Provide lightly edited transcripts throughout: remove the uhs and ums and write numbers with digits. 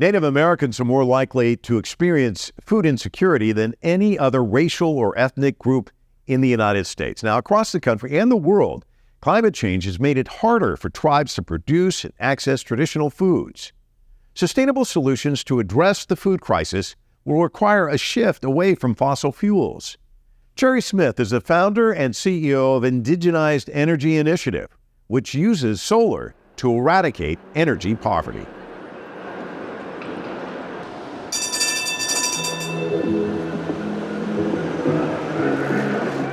Native Americans are more likely to experience food insecurity than any other racial or ethnic group in the United States. Now, across the country and the world, climate change has made it harder for tribes to produce and access traditional foods. Sustainable solutions to address the food crisis will require a shift away from fossil fuels. Cheri Smith is the founder and CEO of Indigenized Energy Initiative, which uses solar to eradicate energy poverty.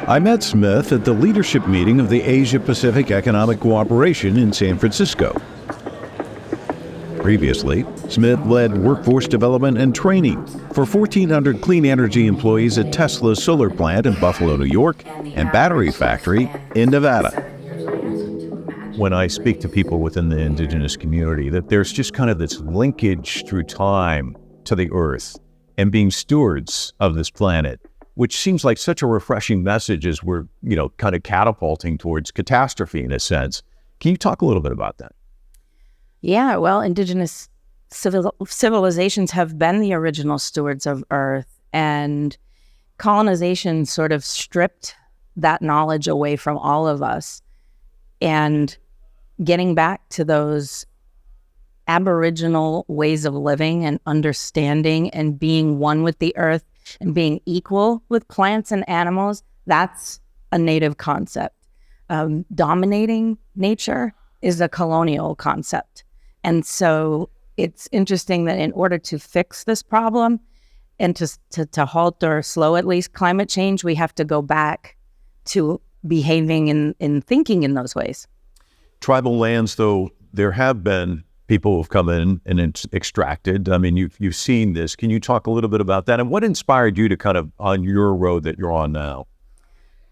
I met Smith at the leadership meeting of the Asia-Pacific Economic Cooperation in San Francisco. Previously, Smith led workforce development and training for 1,400 clean energy employees at Tesla's solar plant in Buffalo, New York, and battery factory in Nevada. When I speak to people within the indigenous community, that there's just kind of this linkage through time to the earth and being stewards of this planet, which seems like such a refreshing message as we're, kind of catapulting towards catastrophe in a sense. Can you talk a little bit about that? Yeah, well, indigenous civilizations have been the original stewards of Earth, and colonization sort of stripped that knowledge away from all of us. And getting back to those Aboriginal ways of living and understanding and being one with the earth and being equal with plants and animals, that's a native concept. Dominating nature is a colonial concept. And so it's interesting that in order to fix this problem and to halt or slow at least climate change, we have to go back to behaving and thinking in those ways. Tribal lands, though, there have been people who've come in and extracted. I mean, you've seen this. Can you talk a little bit about that? And what inspired you to kind of on your road that you're on now?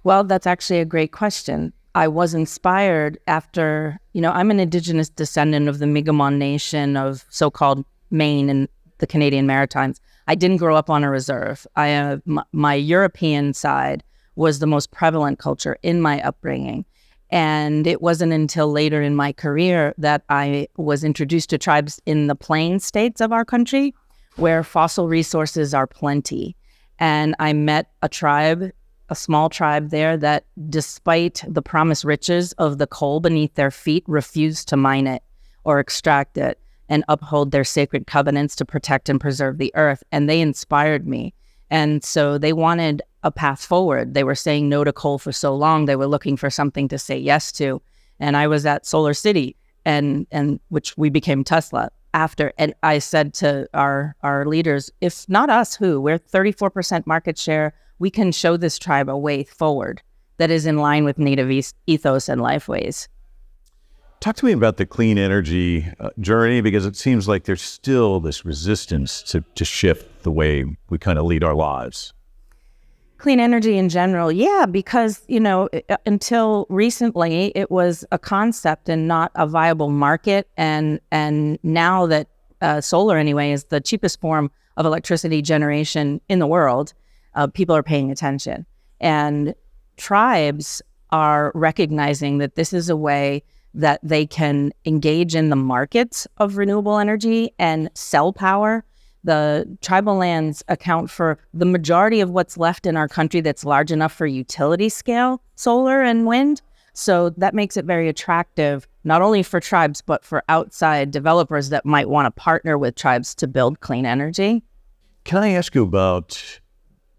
Well, that's actually a great question. I was inspired after, I'm an indigenous descendant of the Mi'kmaq Nation of so-called Maine and the Canadian Maritimes. I didn't grow up on a reserve. My European side was the most prevalent culture in my upbringing. And it wasn't until later in my career that I was introduced to tribes in the plain states of our country where fossil resources are plenty. And I met a tribe, a small tribe there that, despite the promised riches of the coal beneath their feet, refused to mine it or extract it and uphold their sacred covenants to protect and preserve the earth. And they inspired me. And so they wanted a path forward. They were saying no to coal for so long. They were looking for something to say yes to. And I was at Solar City, and which we became Tesla after. And I said to our leaders, if not us, who? We're 34% market share. We can show this tribe a way forward that is in line with Native ethos and lifeways. Talk to me about the clean energy journey, because it seems like there's still this resistance to shift the way we kind of lead our lives. Clean energy in general, yeah, because, until recently, it was a concept and not a viable market. And now that solar, anyway, is the cheapest form of electricity generation in the world, people are paying attention. And tribes are recognizing that this is a way that they can engage in the markets of renewable energy and sell power. The tribal lands account for the majority of what's left in our country that's large enough for utility scale solar and wind. So that makes it very attractive, not only for tribes, but for outside developers that might want to partner with tribes to build clean energy. Can I ask you about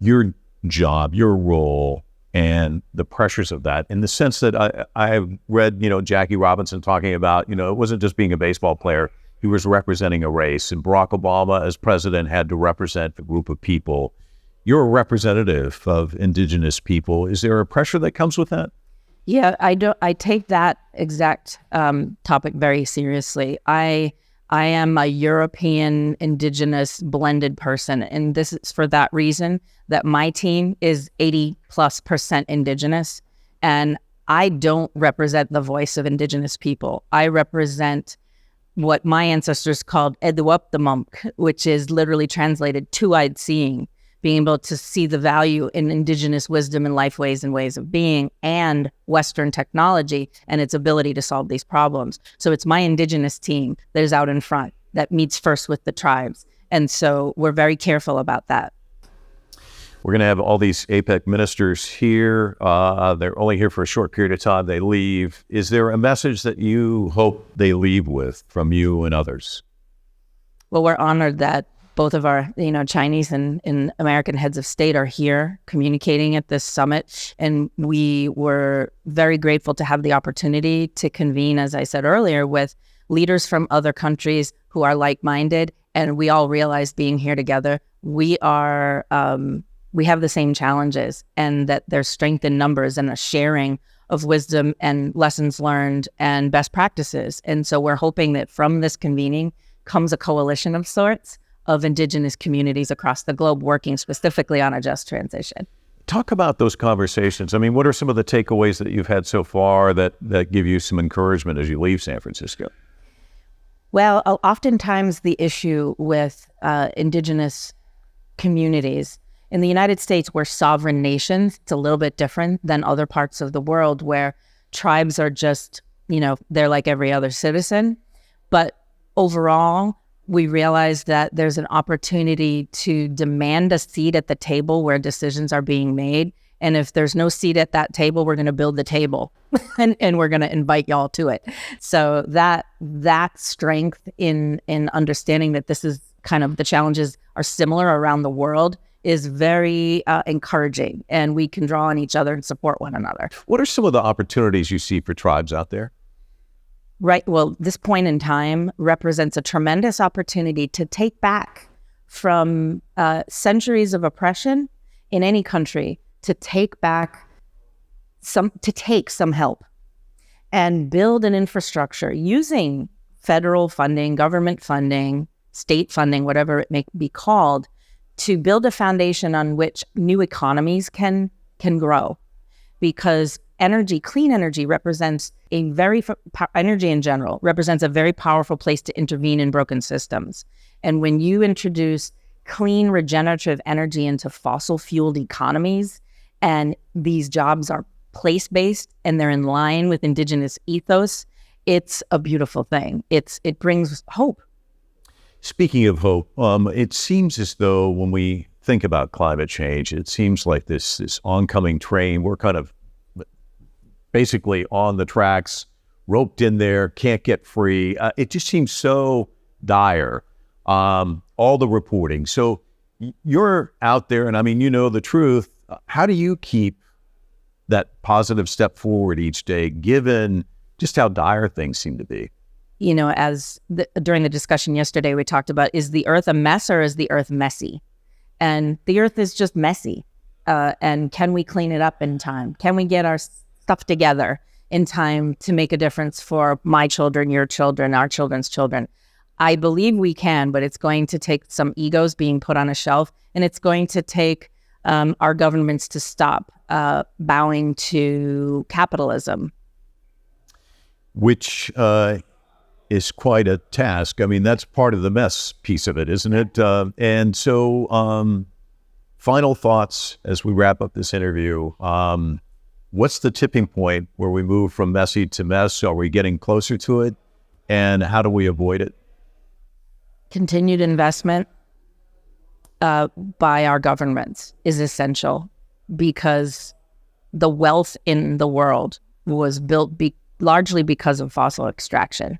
your job, your role, and the pressures of that, in the sense that I've read, Jackie Robinson talking about, it wasn't just being a baseball player. He was representing a race, and Barack Obama, as president, had to represent a group of people. You're a representative of indigenous people. Is there a pressure that comes with that? Yeah, I take that exact topic very seriously. I am a European indigenous blended person, and this is for that reason that my team is 80+% indigenous, and I don't represent the voice of indigenous people. I represent what my ancestors called Eduaptamumk, which is literally translated two-eyed seeing, being able to see the value in indigenous wisdom and life ways and ways of being, and Western technology and its ability to solve these problems. So it's my indigenous team that is out in front. that meets first with the tribes. And so we're very careful about that. We're going to have all these APEC ministers here. They're only here for a short period of time. They leave. Is there a message that you hope they leave with from you and others? Well, we're honored that both of our, Chinese and American heads of state are here communicating at this summit. And we were very grateful to have the opportunity to convene, as I said earlier, with leaders from other countries who are like-minded. And we all realized being here together, we have the same challenges, and that there's strength in numbers and a sharing of wisdom and lessons learned and best practices. And so we're hoping that from this convening comes a coalition of sorts of Indigenous communities across the globe working specifically on a just transition. Talk about those conversations. I mean, what are some of the takeaways that you've had so far that give you some encouragement as you leave San Francisco? Well, oftentimes the issue with Indigenous communities in the United States, we're sovereign nations. It's a little bit different than other parts of the world where tribes are just, they're like every other citizen. But overall, we realize that there's an opportunity to demand a seat at the table where decisions are being made. And if there's no seat at that table, we're going to build the table and we're going to invite y'all to it. So that strength in understanding that this is kind of the challenges are similar around the world is very encouraging, and we can draw on each other and support one another. What are some of the opportunities you see for tribes out there? Right. Well, this point in time represents a tremendous opportunity to take back from centuries of oppression in any country, to take some help and build an infrastructure using federal funding, government funding, state funding, whatever it may be called, to build a foundation on which new economies can grow. Because clean energy represents energy in general represents a very powerful place to intervene in broken systems. And when you introduce clean regenerative energy into fossil fueled economies, and these jobs are place-based and they're in line with Indigenous ethos, it's a beautiful thing. It brings hope. Speaking of hope, it seems as though when we think about climate change, it seems like this oncoming train, we're kind of basically on the tracks, roped in there, can't get free. It just seems so dire, all the reporting. So you're out there, and I mean, you know the truth. How do you keep that positive step forward each day, given just how dire things seem to be? During the discussion yesterday, we talked about, is the earth a mess or is the earth messy? And the earth is just messy. And can we clean it up in time? Can we get our stuff together in time to make a difference for my children, your children, our children's children? I believe we can, but it's going to take some egos being put on a shelf, and it's going to take our governments to stop bowing to capitalism. Which is quite a task. I mean, that's part of the mess piece of it, isn't it? And so final thoughts as we wrap up this interview. What's the tipping point where we move from messy to mess? Are we getting closer to it? And how do we avoid it? Continued investment by our governments is essential, because the wealth in the world was built largely because of fossil extraction.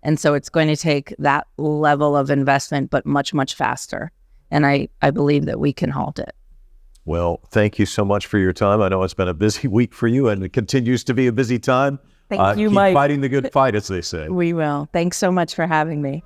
And so it's going to take that level of investment, but much, much faster. And I believe that we can halt it. Well, thank you so much for your time. I know it's been a busy week for you, and it continues to be a busy time. Thank you, keep Mike. Fighting the good fight, as they say. We will. Thanks so much for having me.